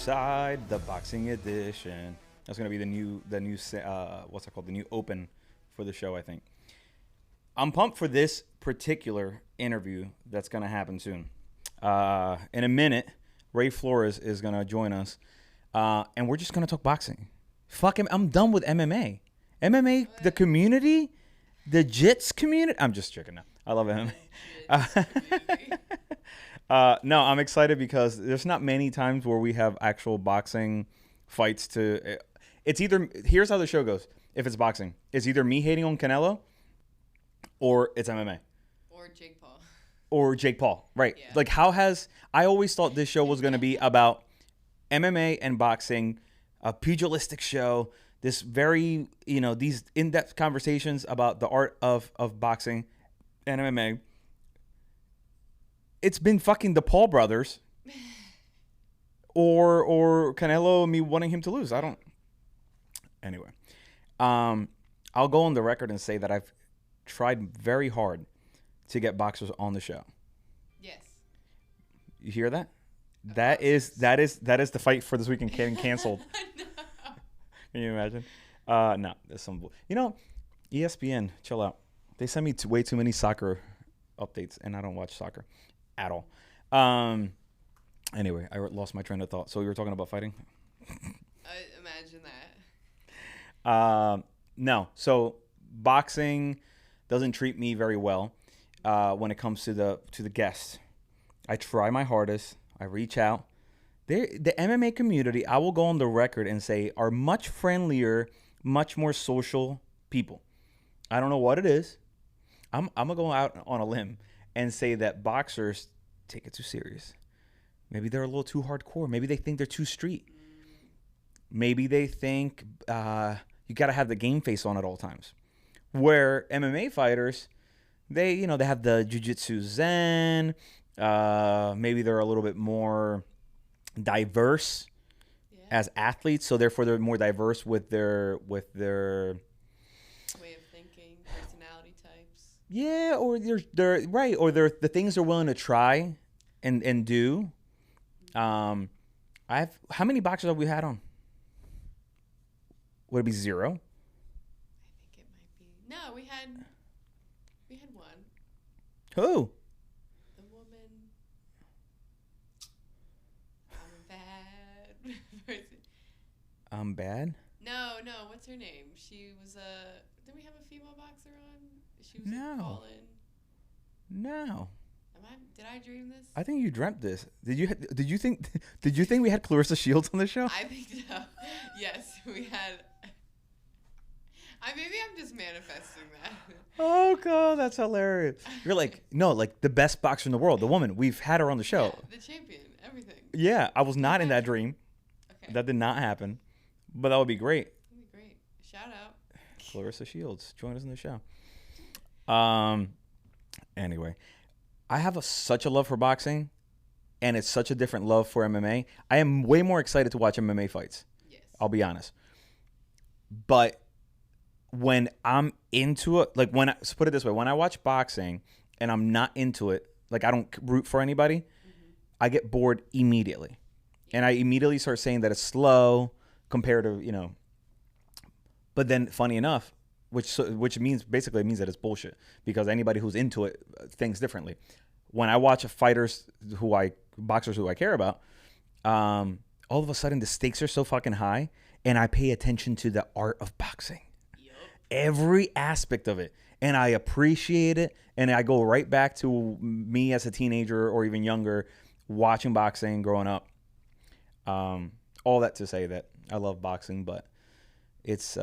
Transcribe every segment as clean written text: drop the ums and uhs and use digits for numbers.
CAGESIDE, the boxing edition. That's gonna be the new what's it called? The new open for the show, I think. I'm pumped for this particular interview that's gonna happen soon. In a minute, Ray Flores is gonna join us, and we're just gonna talk boxing. Fuck him. I'm done with MMA. MMA, the community, the Jits community. I'm just joking now. I love MMA. No, I'm excited because there's not many times where we have actual boxing fights to. It's either, here's how the show goes. If it's boxing, it's either me hating on Canelo, or it's MMA. Or Jake Paul. Or Jake Paul, right? Yeah. Like, I always thought this show was going to be about MMA and boxing, a pugilistic show. This very, these in-depth conversations about the art of boxing and MMA. It's been fucking the Paul brothers or Canelo, me wanting him to lose. I don't. Anyway, I'll go on the record and say that I've tried very hard to get boxers on the show. Yes. You hear that? That is the fight for this weekend getting canceled. No. Can you imagine? No, there's some. ESPN, chill out. They send me way too many soccer updates, and I don't watch soccer at all. Anyway, I lost my train of thought. So you were talking about fighting? I imagine that. No. So boxing doesn't treat me very well when it comes to the guests. I try my hardest. I reach out. The MMA community, I will go on the record and say, are much friendlier, much more social people. I don't know what it is. I'm going to go out on a limb and say that boxers take it too serious. Maybe they're a little too hardcore. Maybe they think they're too street. Maybe they think you got to have the game face on at all times. Where MMA fighters, they have the jiu-jitsu zen. Maybe they're a little bit more diverse as athletes, so therefore they're more diverse with their way of thinking, personality types. Yeah, or they're right, or they're the things they're willing to try and do. How many boxers have we had on? Would it be zero? I think it might be. No, we had one. Who? The woman. I'm bad. I'm bad? No. What's her name? She was did we have a female boxer on? She was calling. No. Did I dream this? I think you dreamt this. Did you think we had Clarissa Shields on the show? I think so. Yes, we had. Maybe I'm just manifesting that. Oh god, that's hilarious. You're like, no, like the best boxer in the world, the woman. We've had her on the show. Yeah, the champion, everything. Yeah, I was not in that dream. Okay. That did not happen. But that would be great. That'd be great. Shout out. Clarissa Shields, join us in the show. Anyway, I have such a love for boxing, and it's such a different love for MMA. I am way more excited to watch MMA fights. Yes. I'll be honest. But when I'm into it, like let's put it this way, when I watch boxing and I'm not into it, like I don't root for anybody, I get bored immediately. And I immediately start saying that it's slow compared to, but then funny enough, which means that it's bullshit because anybody who's into it thinks differently. When I watch boxers who I care about, all of a sudden the stakes are so fucking high and I pay attention to the art of boxing. Every aspect of it, and I appreciate it, and I go right back to me as a teenager or even younger watching boxing growing up. All that to say that I love boxing, but it's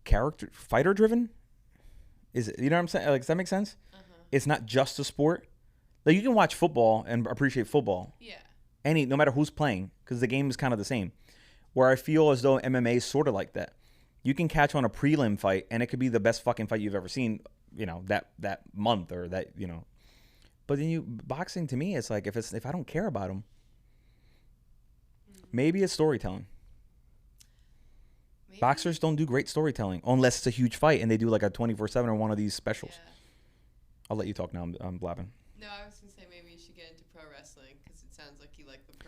character fighter driven. Is it, you know what I'm saying? Like, does that make sense? It's not just a sport. Like, you can watch football and appreciate football. Yeah. No matter who's playing, because the game is kind of the same. Where I feel as though MMA is sort of like that. You can catch on a prelim fight, and it could be the best fucking fight you've ever seen, that month or that, But then boxing to me, it's like if I don't care about them, maybe it's storytelling. Maybe. Boxers don't do great storytelling unless it's a huge fight and they do like a 24/7 or one of these specials. Yeah. I'll let you talk now. I'm blabbing. No, I was gonna say maybe you should get into pro wrestling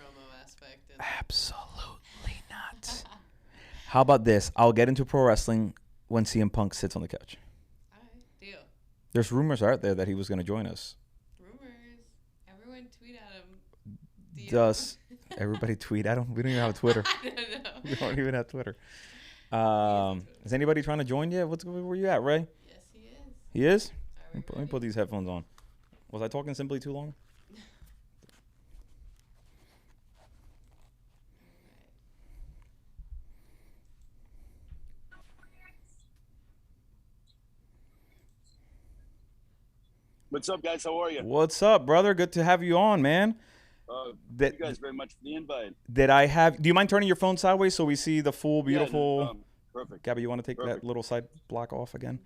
promo aspect. Absolutely not. How about this? I'll get into pro wrestling when CM Punk sits on the couch. All right, deal. There's rumors out there that he was going to join us. Rumors. Everyone tweet at him. Does everybody tweet at him? We don't even have Twitter. I don't know. We don't even have Twitter. Is anybody trying to join you? Where you at, Ray? Yes, he is. He is? Let Let me put these headphones on. Was I talking simply too long? What's up, guys? How are you? What's up, brother? Good to have you on, man. Thank you guys very much for the invite. Do you mind turning your phone sideways so we see the full, beautiful? Yeah, no, perfect. Gabby, you want to take that little side block off again?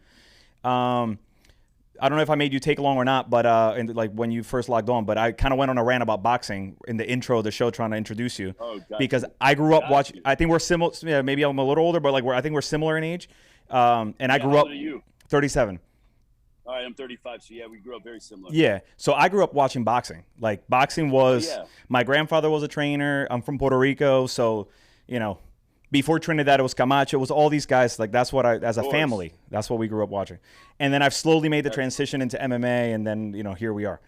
I don't know if I made you take long or not, but like when you first logged on, but I kind of went on a rant about boxing in the intro of the show, trying to introduce you. Oh, gotcha. Because I grew up watching. I think we're similar. Yeah, maybe I'm a little older, but like I think we're similar in age. And I grew up. How old are you? 37. All right, I'm 35, so yeah, we grew up very similar. Yeah, so I grew up watching boxing. Like boxing was, my grandfather was a trainer. I'm from Puerto Rico, so before Trinidad it was Camacho. It was all these guys. Like that's what as a family, that's what we grew up watching. And then I've slowly made the transition into MMA, and then here we are.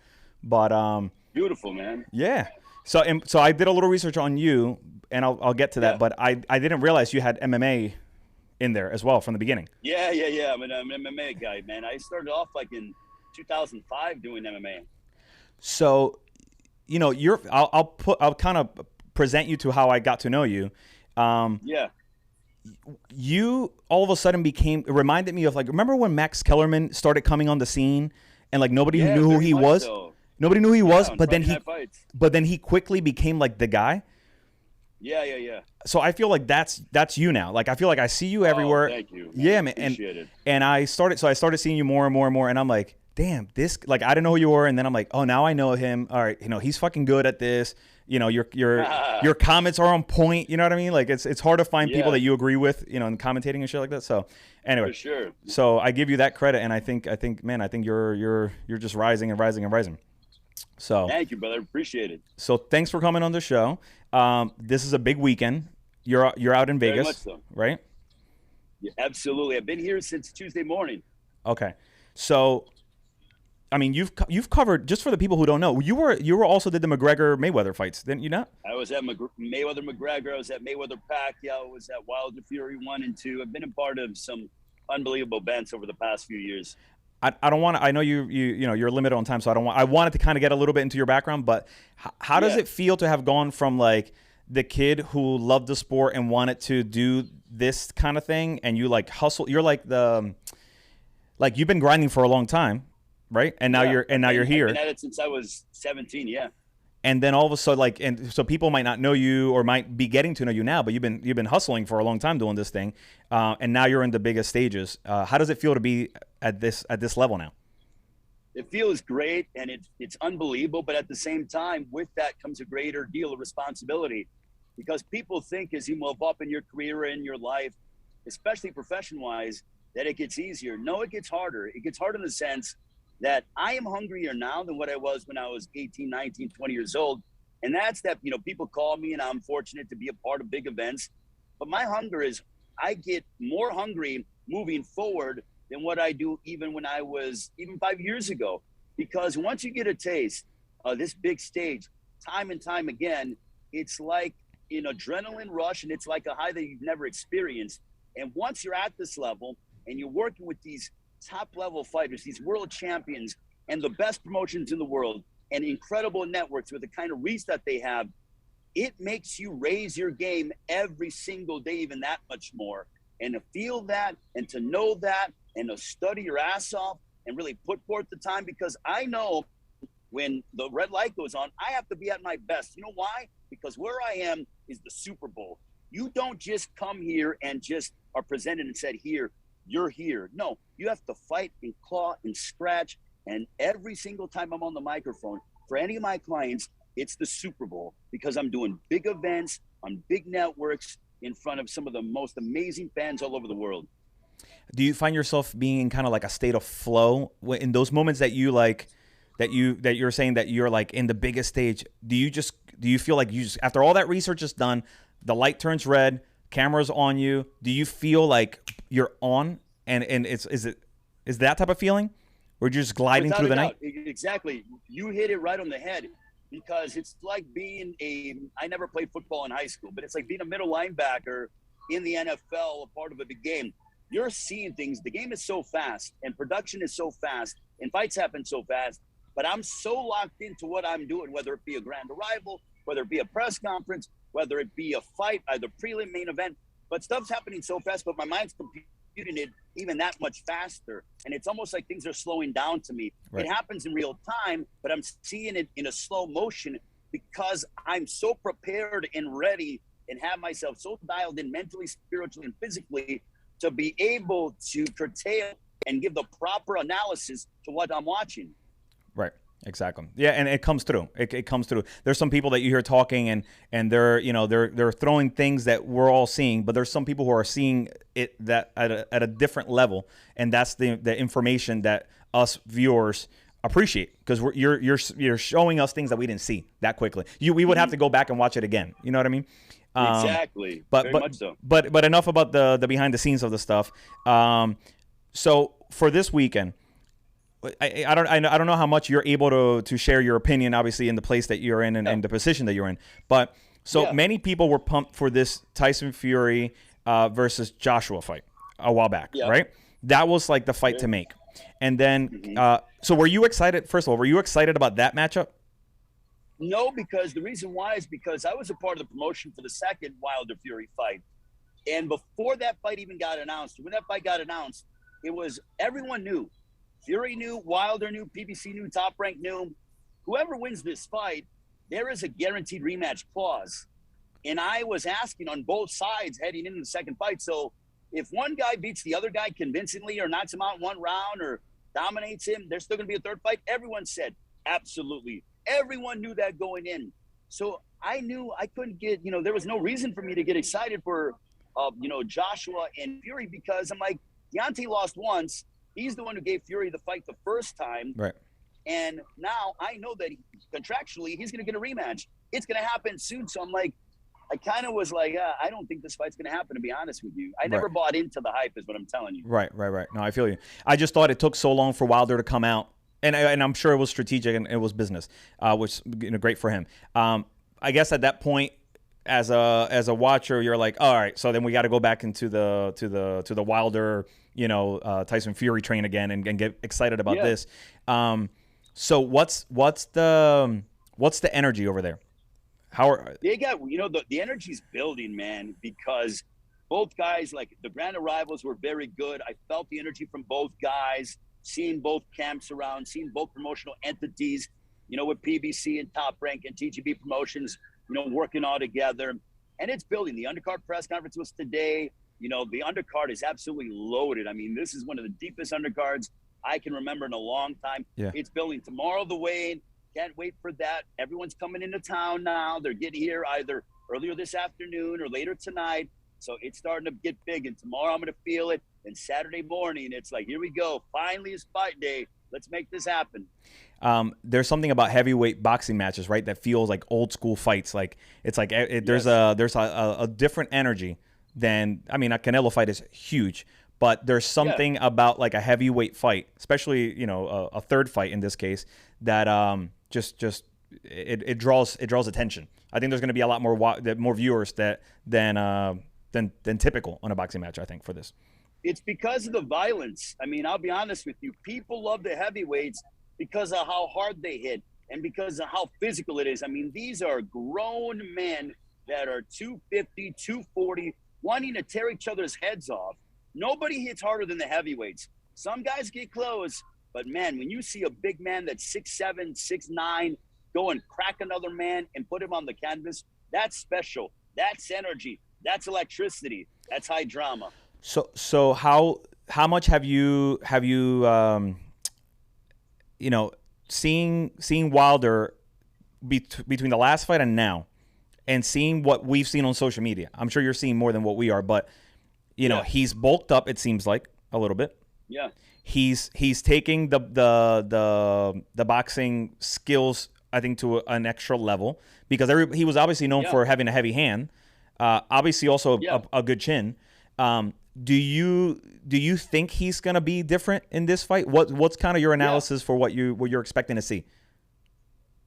But beautiful, man. Yeah. So I did a little research on you, and I'll get to that. But I didn't realize you had MMA in there as well from the beginning. Yeah. I'm an MMA guy, man. I started off like in 2005 doing MMA. So, I'll kind of present you to how I got to know you. You all of a sudden it reminded me of remember when Max Kellerman started coming on the scene and nobody knew who he was? So. Nobody knew who he was, but then he quickly became the guy. Yeah. So I feel like that's you now. Like I feel like I see you everywhere. Thank you. Man. Yeah, man. Appreciate it. And I started seeing you more and more and more, and I'm like, damn, this I didn't know who you were, and then I'm like, oh, now I know him. All right, he's fucking good at this. Your comments are on point. You know what I mean? Like it's hard to find people that you agree with, in commentating and shit like that. So anyway, for sure. So I give you that credit, and I think you're just rising and rising and rising. So thank you, brother. Appreciate it. So thanks for coming on the show. This is a big weekend. You're out in Vegas, very much so. Right? Yeah, absolutely. I've been here since Tuesday morning. Okay, so I mean, you've covered, just for the people who don't know, you were also did the McGregor Mayweather fights, didn't you not? I was at Mayweather McGregor. I was at Mayweather Pacquiao. I was at Wilder Fury 1 and 2. I've been a part of some unbelievable events over the past few years. I don't want to. I know you're limited on time, so I wanted to kind of get a little bit into your background. But how does it feel to have gone from the kid who loved the sport and wanted to do this kind of thing, and you hustle? You're you've been grinding for a long time, right? And now you're here. I've been at it since I was 17. Yeah. And then all of a sudden, and so people might not know you or might be getting to know you now, but you've been hustling for a long time doing this thing, and now you're in the biggest stages. How does it feel to be at this level now? It feels great, and it's unbelievable. But at the same time, with that comes a greater deal of responsibility, because people think as you move up in your career and your life, especially profession-wise, that it gets easier. No, it gets harder. It gets harder in the sense that I am hungrier now than what I was when I was 18, 19, 20 years old. And that's that, people call me, and I'm fortunate to be a part of big events. But my hunger is, I get more hungry moving forward than what I do even when I was even 5 years ago. Because once you get a taste of this big stage, time and time again, it's like an adrenaline rush, and it's like a high that you've never experienced. And once you're at this level and you're working with these top level fighters, these world champions, and the best promotions in the world, and incredible networks with the kind of reach that they have, it makes you raise your game every single day, even that much more. And to feel that, and to know that, and to study your ass off, and really put forth the time, because I know when the red light goes on, I have to be at my best. You know why? Because where I am is the Super Bowl. You don't just come here and just are presented and said, here, you're here. No, you have to fight and claw and scratch. And every single time I'm on the microphone, for any of my clients, it's the Super Bowl, because I'm doing big events on big networks in front of some of the most amazing fans all over the world. Do you find yourself being in kind of a state of flow in those moments that you that you're saying that you're like in the biggest stage, do you feel like you just, after all that research is done, the light turns red, camera's on you, do you feel like you're on and is that type of feeling? Or you're just gliding Without through a the doubt. night? Exactly. You hit it right on the head, because it's like I never played football in high school, but it's like being a middle linebacker in the NFL, a part of a big game. You're seeing things. The game is so fast and production is so fast and fights happen so fast, but I'm so locked into what I'm doing, whether it be a grand arrival, whether it be a press conference, whether it be a fight, either prelim, main event, but stuff's happening so fast, but my mind's computing it even that much faster. And it's almost like things are slowing down to me. Right. It happens in real time, but I'm seeing it in a slow motion because I'm so prepared and ready and have myself so dialed in mentally, spiritually, and physically to be able to curtail and give the proper analysis to what I'm watching. Right. Exactly. Yeah, and it comes through. It comes through. There's some people that you hear talking and they're throwing things that we're all seeing, but there's some people who are seeing it that at a different level, and that's the information that us viewers appreciate, because you're showing us things that we didn't see that quickly. We would have to go back and watch it again. You know what I mean? Exactly. Very much so. But enough about the behind the scenes of the stuff. So for this weekend, I don't know how much you're able to share your opinion, obviously, in the place that you're in and the position that you're in. But many people were pumped for this Tyson Fury versus Joshua fight a while back, right? That was like the fight to make. And then, so were you excited? First of all, were you excited about that matchup? No, because the reason why is because I was a part of the promotion for the second Wilder Fury fight. And before that fight even got announced, when that fight got announced, it was everyone knew. Fury knew, Wilder knew, PBC knew, Top Rank knew. Whoever wins this fight, there is a guaranteed rematch clause. And I was asking on both sides heading into the second fight. So if one guy beats the other guy convincingly or knocks him out in one round or dominates him, there's still going to be a third fight. Everyone said, absolutely. Everyone knew that going in. So I knew I couldn't get, there was no reason for me to get excited for, Joshua and Fury, because I'm like, Deontay lost once. He's the one who gave Fury the fight the first time. Right. And now I know that contractually he's going to get a rematch. It's going to happen soon. So I'm like, I kind of was like, I don't think this fight's going to happen, to be honest with you. I never bought into the hype is what I'm telling you. Right. No, I feel you. I just thought it took so long for Wilder to come out. And I'm sure it was strategic and it was business, which great for him. I guess at that point, as a watcher, you're like, all right, so then we got to go back into the Wilder, Tyson Fury train again and get excited about this. So what's the energy over there? They got, the energy's building, man, because both guys, like the grand arrivals were very good. I felt the energy from both guys, seeing both camps around, seeing both promotional entities, with PBC and Top Rank and TGB Promotions, working all together. And it's building. The undercard press conference was today. The undercard is absolutely loaded. I mean, this is one of the deepest undercards I can remember in a long time. Yeah. It's building. Tomorrow, the weigh-in. Can't wait for that. Everyone's coming into town now. They're getting here either earlier this afternoon or later tonight. So it's starting to get big. And tomorrow I'm going to feel it. And Saturday morning, it's like, here we go. Finally, it's fight day. Let's make this happen. There's something about heavyweight boxing matches, right, that feels like old school fights. Like it's like there's a different energy than, I mean, a Canelo fight is huge, but there's something about like a heavyweight fight, especially a third fight in this case, that it draws attention. I think there's going to be a lot more viewers than typical on a boxing match, I think, for this. It's because of the violence. I mean, I'll be honest with you. People love the heavyweights because of how hard they hit and because of how physical it is. I mean, these are grown men that are 250, 240, wanting to tear each other's heads off. Nobody hits harder than the heavyweights. Some guys get close, but man, when you see a big man that's 6'7", 6'9", go and crack another man and put him on the canvas, that's special. That's energy. That's electricity. That's high drama. So how much have you seeing Wilder between the last fight and now, and seeing what we've seen on social media? I'm sure you're seeing more than what we are, but he's bulked up, it seems like, a little bit. Yeah. He's taking the boxing skills, I think, to an extra level, because he was obviously known for having a heavy hand, obviously also a good chin. Do you think he's gonna be different in this fight? What's kind of your analysis for what you're expecting to see?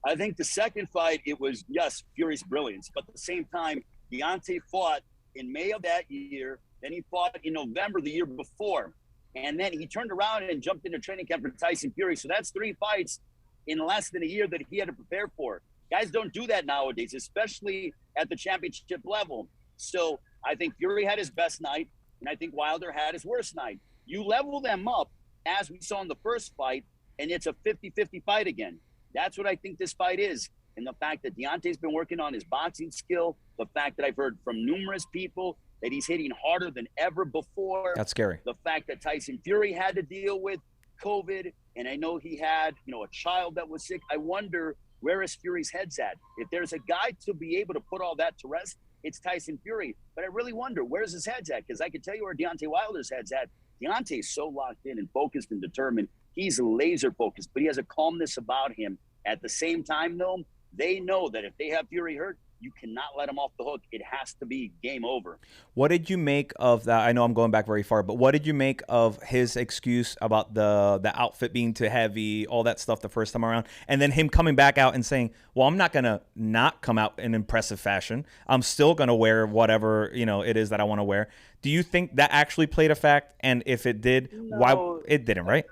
I think the second fight, it was, yes, Fury's brilliance, but at the same time, Deontay fought in May of that year, then he fought in November the year before, and then he turned around and jumped into training camp for Tyson Fury. So that's 3 fights in less than a year that he had to prepare for. Guys don't do that nowadays, especially at the championship level. So I think Fury had his best night, and I think Wilder had his worst night. You level them up, as we saw in the first fight, and it's a 50-50 fight again. That's what I think this fight is. And the fact that Deontay's been working on his boxing skill, the fact that I've heard from numerous people that he's hitting harder than ever before. That's scary. The fact that Tyson Fury had to deal with COVID, and I know he had, a child that was sick. I wonder, where is Fury's head's at? If there's a guy to be able to put all that to rest, it's Tyson Fury. But I really wonder, where's his head's at? Because I can tell you where Deontay Wilder's head's at. Deontay's so locked in and focused and determined. He's laser focused, but he has a calmness about him. At the same time, though, they know that if they have Fury hurt, you cannot let him off the hook. It has to be game over. What did you make of that? I know I'm going back very far, but what did you make of his excuse about the outfit being too heavy, all that stuff the first time around, and then him coming back out and saying, well, I'm not going to not come out in impressive fashion. I'm still going to wear whatever, it is that I want to wear. Do you think that actually played a fact? And if it did, why it didn't, right?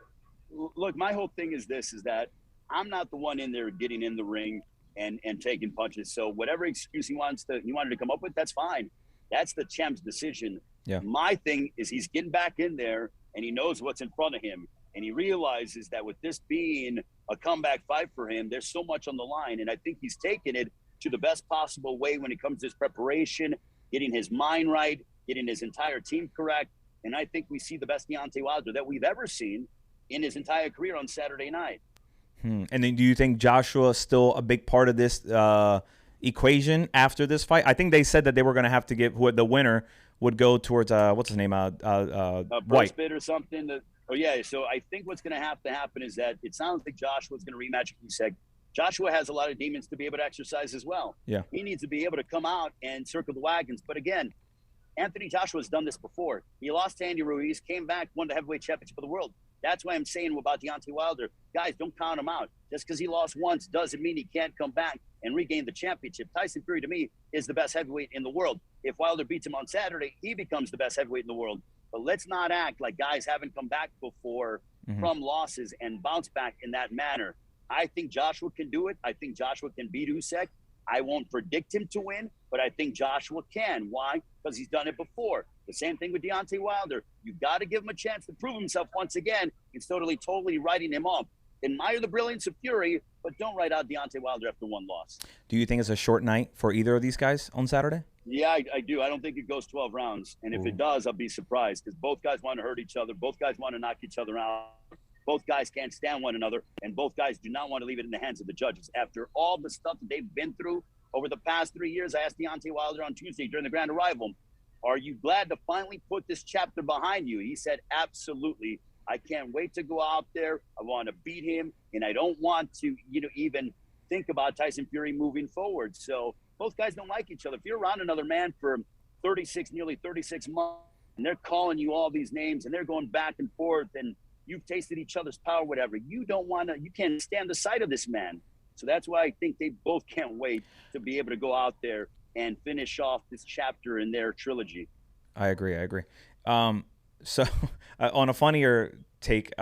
Look, my whole thing is this, is that I'm not the one in there getting in the ring and taking punches. So whatever excuse he wanted to come up with, that's fine. That's the champ's decision. Yeah. My thing is he's getting back in there and he knows what's in front of him. And he realizes that with this being a comeback fight for him, there's so much on the line. And I think he's taken it to the best possible way when it comes to his preparation, getting his mind right, getting his entire team correct. And I think we see the best Deontay Wilder that we've ever seen in his entire career on Saturday night. And then do you think Joshua is still a big part of this equation after this fight? I think they said that they were going to have to give the winner would go towards what's his name, White bid or something. So I think what's going to happen is that it sounds like Joshua's going to rematch Usyk. Joshua has a lot of demons to be able to exercise as well. Yeah, he needs to be able to come out and circle the wagons. But again, Anthony Joshua's done this before. He lost to Andy Ruiz, came back, won the heavyweight championship of the world. That's why I'm saying about Deontay Wilder, guys, don't count him out. Just because he lost once doesn't mean he can't come back and regain the championship. Tyson Fury, to me, is the best heavyweight in the world. If Wilder beats him on Saturday, he becomes the best heavyweight in the world. But let's not act like guys haven't come back before from losses and bounce back in that manner. I think Joshua can do it. I think Joshua can beat Usyk. I won't predict him to win, but I think Joshua can. Why? Because he's done it before. The same thing with Deontay Wilder. You've got to give him a chance to prove himself once again instead of totally writing him off. Admire the brilliance of Fury, but don't write out Deontay Wilder after one loss. Do you think it's a short night for either of these guys on Saturday? Yeah, I do. I don't think it goes 12 rounds. And if it does, I'll be surprised because both guys want to hurt each other. Both guys want to knock each other out. Both guys can't stand one another. And both guys do not want to leave it in the hands of the judges. After all the stuff that they've been through over the past 3 years, I asked Deontay Wilder on Tuesday during the Grand Arrival, are you glad to finally put this chapter behind you? He said, absolutely. I can't wait to go out there. I want to beat him. And I don't want to, even think about Tyson Fury moving forward. So both guys don't like each other. If you're around another man for nearly 36 months, and they're calling you all these names and they're going back and forth and you've tasted each other's power, whatever, you can't stand the sight of this man. So that's why I think they both can't wait to be able to go out there and finish off this chapter in their trilogy. I agree. So on a funnier take,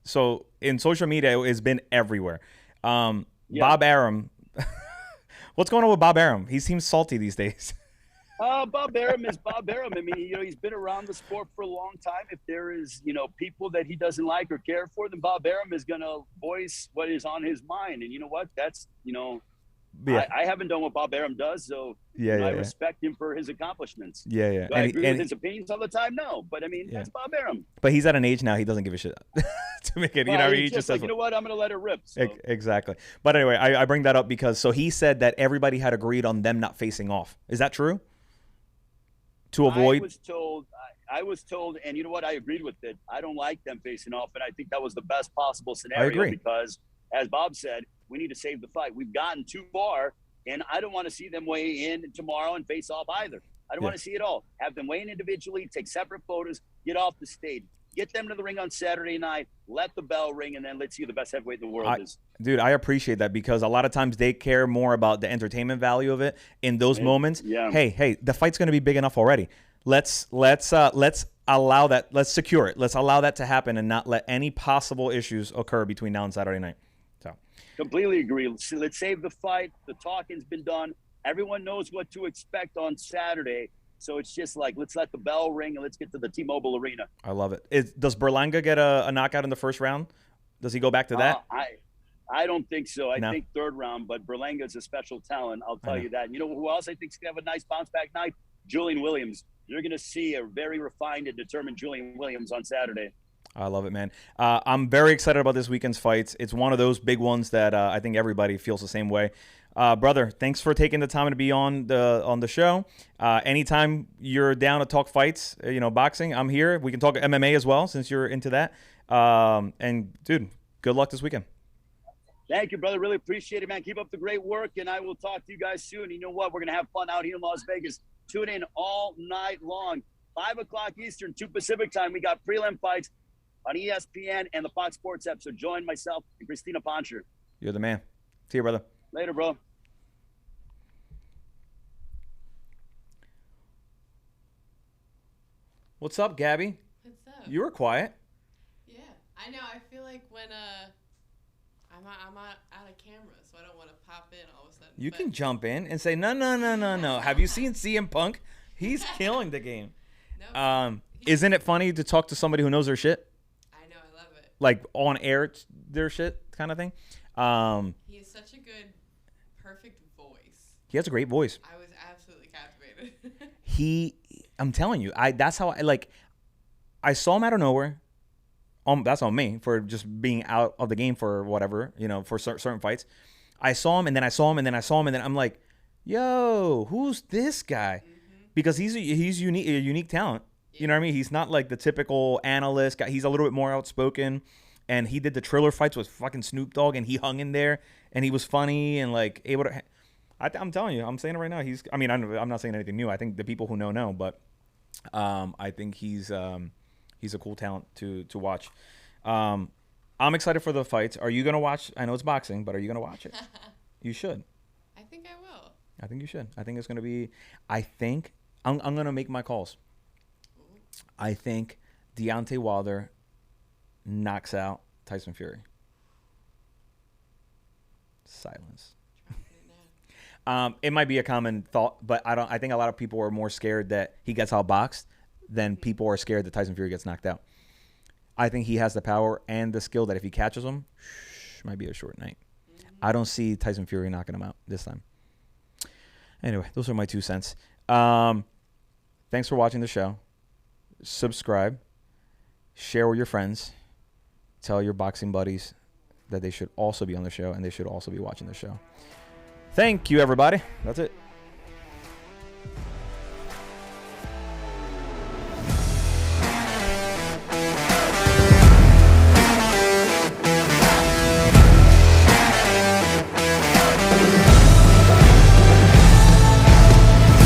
so in social media, it's been everywhere. Bob Arum, what's going on with Bob Arum? He seems salty these days. Bob Arum is Bob Arum. I mean, he's been around the sport for a long time. If there is, people that he doesn't like or care for, then Bob Arum is going to voice what is on his mind. And you know what? That's, I haven't done what Bob Arum does, so I respect him for his accomplishments. Yeah. Do I agree with his opinions all the time? No, but I mean, that's Bob Arum. But he's at an age now he doesn't give a shit to make it. He just says, you know what? I'm going to let it rip. So. Exactly. But anyway, I bring that up because he said that everybody had agreed on them not facing off. Is that true? To avoid. I was told I was told, and you know what? I agreed with it. I don't like them facing off, and I think that was the best possible scenario. I agree. Because, as Bob said, we need to save the fight. We've gotten too far, and I don't want to see them weigh in tomorrow and face off either. I don't want to see it all. Have them weigh in individually, take separate photos, get off the stage. Get them to the ring on Saturday night, let the bell ring, and then let's see who the best heavyweight in the world is. Dude, I appreciate that, because a lot of times they care more about the entertainment value of it in those moments. Yeah. Hey, the fight's going to be big enough already. Let's allow that. Let's secure it. Let's allow that to happen and not let any possible issues occur between now and Saturday night. So completely agree. Let's save the fight. The talking's been done. Everyone knows what to expect on Saturday. So it's just like, let's let the bell ring and let's get to the T-Mobile Arena. I love it. Does Berlanga get a knockout in the first round? Does he go back to that? I don't think so. I think third round, but Berlanga's a special talent. I'll tell you that. And you know who else I think's going to have a nice bounce-back night? Julian Williams. You're going to see a very refined and determined Julian Williams on Saturday. I love it, man. I'm very excited about this weekend's fights. It's one of those big ones that I think everybody feels the same way. Brother, thanks for taking the time to be on the show. Anytime you're down to talk fights, boxing, I'm here. We can talk MMA as well, since you're into that. And dude, good luck this weekend. Thank you, brother. Really appreciate it, man. Keep up the great work, and I will talk to you guys soon. You know what? We're going to have fun out here in Las Vegas. Tune in all night long. 5 o'clock Eastern, 2 Pacific time. We got prelim fights on ESPN and the Fox Sports app. So join myself and Christina Poncher. You're the man. See you, brother. Later, bro. What's up, Gabby? What's up? You were quiet. Yeah, I know. I feel like when I'm out of camera, so I don't want to pop in all of a sudden. You can jump in and say, no. Have you seen CM Punk? He's killing the game. No. Isn't it funny to talk to somebody who knows their shit? I know. I love it. Like on air, their shit kind of thing. He has such a good, perfect voice. He has a great voice. I was absolutely captivated. I'm telling you, that's how I saw him out of nowhere. That's on me for just being out of the game for whatever, for certain fights. I saw him, and then I saw him, and then I saw him, and then I'm like, yo, who's this guy? Mm-hmm. Because he's unique, a unique talent. Yeah. You know what I mean? He's not like the typical analyst guy. He's a little bit more outspoken, and he did the Triller fights with fucking Snoop Dogg, and he hung in there, and he was funny and like able to. I'm telling you, I'm saying it right now. I'm not saying anything new. I think the people who know, but I think he's a cool talent to watch. I'm excited for the fights. Are you going to watch? I know it's boxing, but are you going to watch it? You should. I think I will. I think you should. I think it's going to be – I'm going to make my calls. Ooh. I think Deontay Wilder knocks out Tyson Fury. Silence. It might be a common thought, but I think a lot of people are more scared that he gets outboxed than people are scared that Tyson Fury gets knocked out. I think he has the power and the skill that if he catches him, might be a short night. Mm-hmm. I don't see Tyson Fury knocking him out this time. Anyway, those are my 2 cents. Thanks for watching the show. Subscribe. Share with your friends. Tell your boxing buddies that they should also be on the show and they should also be watching the show. Thank you, everybody. That's it.